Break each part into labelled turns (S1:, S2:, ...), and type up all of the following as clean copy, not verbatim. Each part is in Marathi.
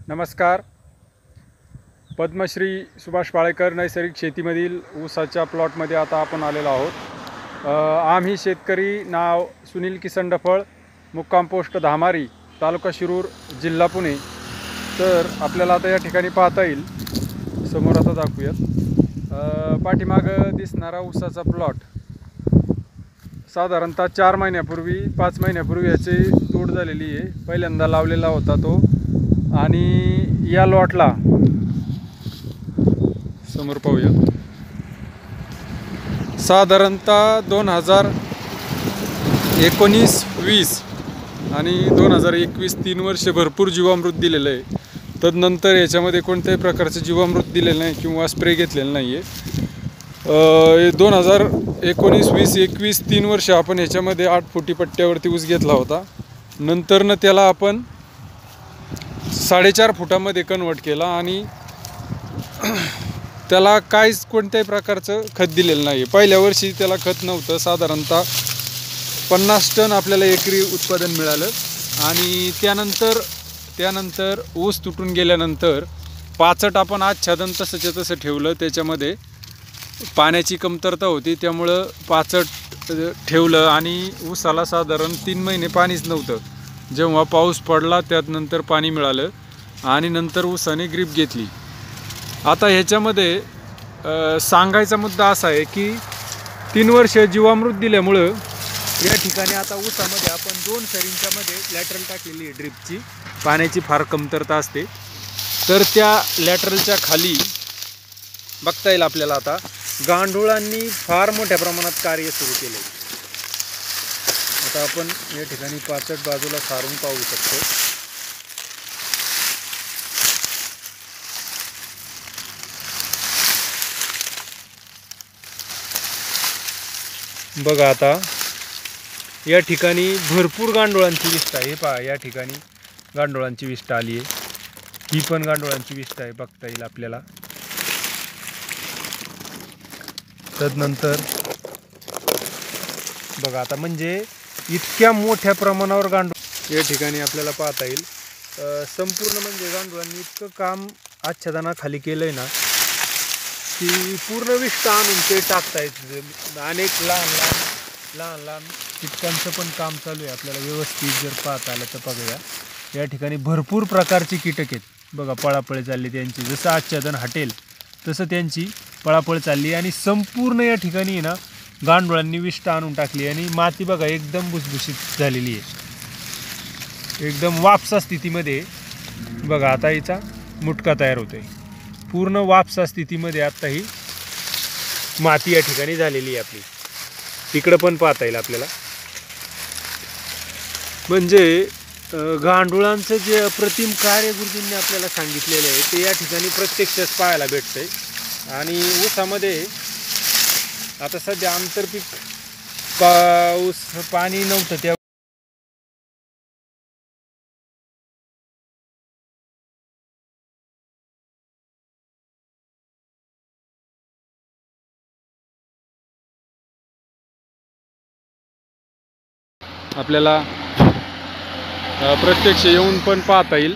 S1: नमस्कार. पद्मश्री सुभाष पाळेकर नैसर्गिक शेतीमधील ऊसाच्या प्लॉटमध्ये आता आपण आलेलो आहोत. आम्ही शेतकरी, नाव सुनील किसन डफळ, मुक्काम पोस्ट धामारी, तालुका शिरूर, जिल्हा पुणे. तर आपल्याला आता या ठिकाणी पाहता येईल, समोर आता दाखवूयात. पाठीमागं दिसणारा ऊसाचा प्लॉट साधारणतः 4 महिन्यापूर्वी 5 महिन्यापूर्वी याची तोड झालेली आहे. पहिल्यांदा लावलेला होता तो. आणि या लॉटला समोर पाहूया, साधारणतः 2019-20 आणि 2021 3 वर्षे भरपूर जीवामृत दिलेलं आहे. तदनंतर याच्यामध्ये कोणत्याही प्रकारचं जीवामृत दिलेलं नाही किंवा स्प्रे घेतलेलं नाही आहे. 2019-20-21 3 वर्ष आपण याच्यामध्ये 8 फुटी पट्ट्यावरती ऊस घेतला होता. नंतरनं त्याला आपण 4.5 फुटामध्ये कन्वर्ट केला आणि त्याला काहीच कोणत्याही प्रकारचं खत दिलेलं नाही. पहिल्या वर्षी त्याला खत नव्हतं. साधारणतः 50 टन आपल्याला एकरी उत्पादन मिळालं. आणि त्यानंतर ऊस तुटून गेल्यानंतर पाचट आपण आच्छादन तसंच्या तसं ठेवलं. त्याच्यामध्ये पाण्याची कमतरता होती, त्यामुळं पाचट ठेवलं आणि ऊसाला साधारण 3 महिने पाणीच नव्हतं. जेव्हा पाऊस पडला त्यानंतर पाणी मिळालं आणि नंतर ऊसाने ग्रीप घेतली. आता ह्याच्यामध्ये सांगायचा मुद्दा असा आहे की 3 वर्ष जीवामृत दिल्यामुळं या ठिकाणी आता ऊसामध्ये आपण 2 सरींच्यामध्ये लॅटरल टाकलेली आहे ड्रिपची. पाण्याची फार कमतरता असते, तर त्या लॅटरलच्या खाली बघता येईल आपल्याला आता गांडुळांनी फार मोठ्या प्रमाणात कार्य सुरू केले. आता आपण या ठिकाणी पाचट बाजूला सारून पाहू शकतो. बघा, आता या ठिकाणी भरपूर गांडुळांची विष्ठा आहे. हे पहा, या ठिकाणी गांडुळांची विष्ठा आली आहे. ही पण गांडुळांची विष्ठा आहे, बघता येईल आपल्याला. तदनंतर बघा, आता म्हणजे इतक्या मोठ्या प्रमाणावर गांडूळ या ठिकाणी आपल्याला पाहता येईल. संपूर्ण म्हणजे गांडुळांनी इतकं काम आच्छादनाखाली केलं आहे ना की पूर्ण विष्ठा आणून ते टाकतायत. अनेक लहान कीटकांचं पण काम चालू आहे. आपल्याला व्यवस्थित जर पाहता आलं तर बघूया, या ठिकाणी भरपूर प्रकारची कीटक आहेत. बघा, पळापळ चालली त्यांची. जसं आच्छादन हटेल तसं त्यांची पळापळ चालली आणि संपूर्ण या ठिकाणी ना गांडुळांनी विष्ठा आणून टाकली. आणि माती बघा एकदम भुसभुशीत झालेली आहे, एकदम वापसा स्थितीमध्ये. बघा, आता हिचा मुटका तयार होतोय. पूर्ण वापसा स्थितीमध्ये आता ही माती या ठिकाणी झालेली आहे आपली. इकडं पण पाहता येईल आपल्याला. म्हणजे गांडुळांचं जे अप्रतिम कार्य गुरुजींनी आपल्याला सांगितलेलं आहे ते या ठिकाणी प्रत्यक्षच पाहायला भेटतंय. आणि ऊसामध्ये आता सध्या आंतरपीक पाऊस पाणी नव्हतं, त्या आपल्याला प्रत्यक्ष येऊन पण पाहता येईल.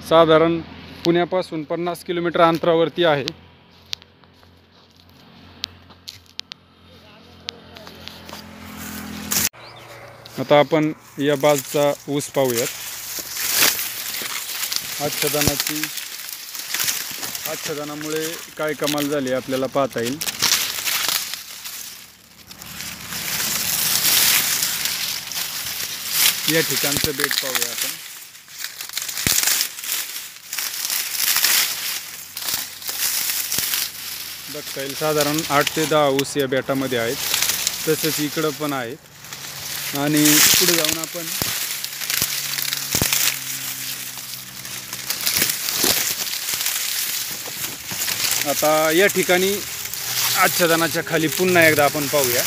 S1: साधारण पुण्यापासून 50 किलोमीटर अंतरावरती आहे. आता आपण या बाजूचा ऊस पाहूयात. आच्छादनामुळे काय कमाल झाली आपल्याला पाहता येईल. या ठिकाणचं बेट पाहूया आपण. बघता येईल साधारण 8 ते 10 ऊस या बेटामध्ये आहेत. तसंच इकडं पण आहेत. आणि पुढे जाऊन आपण आता या ठिकाणी आच्छादनाच्या खाली पुन्हा एकदा आपण पाहूया.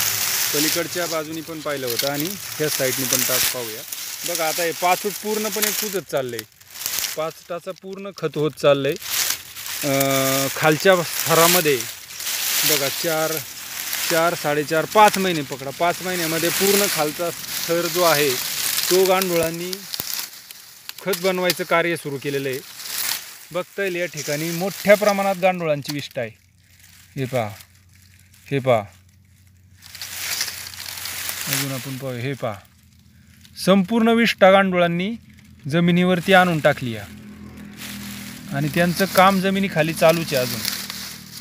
S1: पलीकडच्या बाजूनी पण पाहिलं होतं आणि ह्या साईडनी पण टाक पाहूया. बघा, आता हे पाचट पूर्णपणे कुजत चाललंय. पाचटाचं पूर्ण खत होत चाललंय. खालच्या थरामध्ये बघा 4, 4.5, 5 महिने पकडा. 5 महिन्यामध्ये पूर्ण खालचा थर जो आहे तो गांडुळांनी खत बनवायचं कार्य सुरू केलेलं आहे. बघता येईल या ठिकाणी मोठ्या प्रमाणात गांडुळांची विष्ठा आहे. हे पहा, हे पहा, अजून आपण पाहू, हे पहा, संपूर्ण विष्ठा गांडुळांनी जमिनीवरती आणून टाकली आहे आणि त्यांचं काम जमिनीखाली चालूच आहे अजून.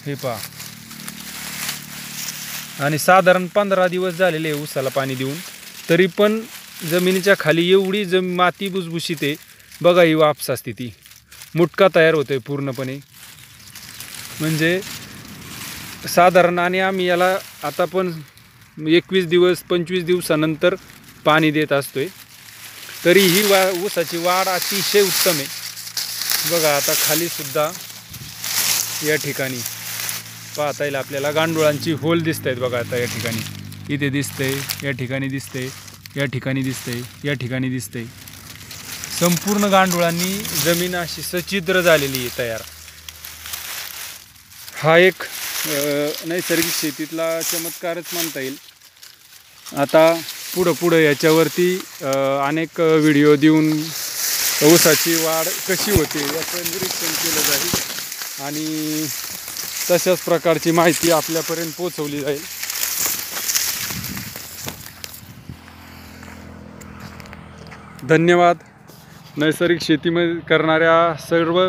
S1: हे पहा, आणि साधारण 15 दिवस झालेले आहे ऊसाला पाणी देऊन, तरी पण जमिनीच्या खाली एवढी माती भुसभुशीत आहे. बघा ही वापसा स्थिती, मुटका तयार होतोय पूर्णपणे. म्हणजे साधारण, आणि आम्ही याला आता पण 21 दिवस 25 दिवसानंतर पाणी देत असतोय, तरी ही ऊसाची वाढ अतिशय उत्तम आहे. बघा आता खाली सुद्धा या ठिकाणी पाहता येईल आपल्याला गांडुळांची होल दिसत आहेत. बघा आता या ठिकाणी इथे दिसतंय, या ठिकाणी दिसतंय, या ठिकाणी दिसतंय, या ठिकाणी दिसतंय. संपूर्ण गांडुळांनी जमीन अशी सच्छिद्र झालेली आहे तयार. हा एक नैसर्गिक शेतीतला चमत्कारच म्हणता येईल. आता पुढं याच्यावरती अनेक व्हिडिओ देऊन ऊसाची वाढ कशी होते याचं निरीक्षण केलं जाईल आणि तशाच प्रकारची माहिती आपल्यापर्यंत पोहोचवली जाईल. धन्यवाद. नैसर्गिक शेतीमध्ये करणाऱ्या सर्व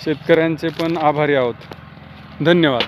S1: शेतकऱ्यांचे पण आभारी आहोत. धन्यवाद.